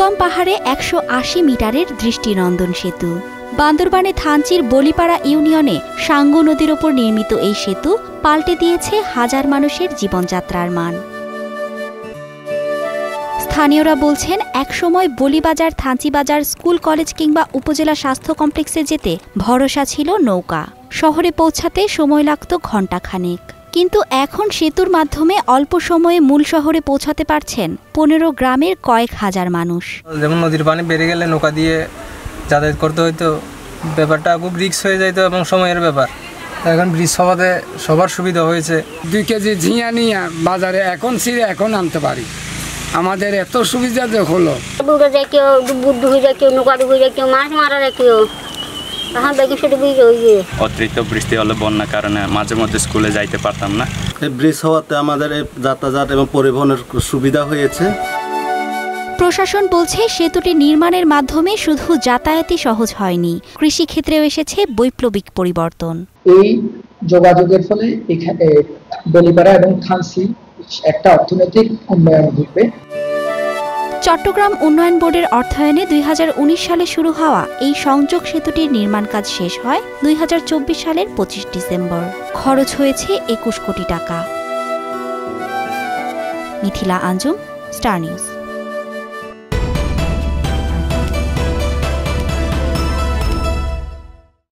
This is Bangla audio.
দুর্গম পাহাড়ে ১৮০ মিটারের দৃষ্টিনন্দন সেতু। বান্দরবানে থানচির বলিপাড়া ইউনিয়নে সাঙ্গু নদীর ওপর নির্মিত এই সেতু পাল্টে দিয়েছে হাজার মানুষের জীবনযাত্রার মান। স্থানীয়রা বলছেন, একসময় বলিবাজার, থানচিবাজার, স্কুল, কলেজ কিংবা উপজেলা স্বাস্থ্য কমপ্লেক্সে যেতে ভরসা ছিল নৌকা। শহরে পৌঁছাতে সময় লাগত ঘণ্টাখানেক। কিন্তু এখন সেতুর মাধ্যমে অল্প সময়ে মূল শহরে পৌঁছাতে পারছেন ১৫ গ্রামের কয়েক হাজার মানুষ। যেমন নদীর পানি বেড়ে গেলে নৌকা দিয়ে যাতায়াত করতে হইতো, ব্যাপারটা খুব রিস্ক হয়ে যাইতো এবং সময়ের ব্যাপার। এখন ব্রিজ হওয়াতে সবার সুবিধা হয়েছে। 2 কেজি ঝিঙা নিয়ে বাজারে এখন ছিঁড়ে এখন আনতে পারি। আমাদের এত সুবিধা হলো। কেউ বুদ্ধ হয়ে যায়, কেউ নৌকা ডুবে যায়, কেউ মাছ মারা যায়, কেউ অতিরিক্ত বৃষ্টি হলে বন্যার কারণে মাঝে মধ্যে স্কুলে যাইতে পারতাম না। এই ব্রিজ হওয়াতে আমাদের যাতায়াত এবং পরিবহনের সুবিধা হয়েছে। প্রশাসন বলছে, সেতুটি নির্মাণের মাধ্যমে শুধু যাতায়াতই সহজ হয়নি, কৃষিক্ষেত্রেও এসেছে বৈপ্লবিক পরিবর্তন। এই যোগাযোগের ফলে এখানে বলিপাড়া এবং থানচি একটা অর্থনৈতিক উন্নয়ন ঘটবে। চট্টগ্রাম উন্নয়ন বোর্ডের অর্থায়নে ২০১৯ সালে শুরু হওয়া এই সংযোগ সেতুটির নির্মাণ কাজ শেষ হয় ২০২৪ সালের ২৫ ডিসেম্বর। খরচ হয়েছে ২১ কোটি টাকা। Mithila Anjum, star news.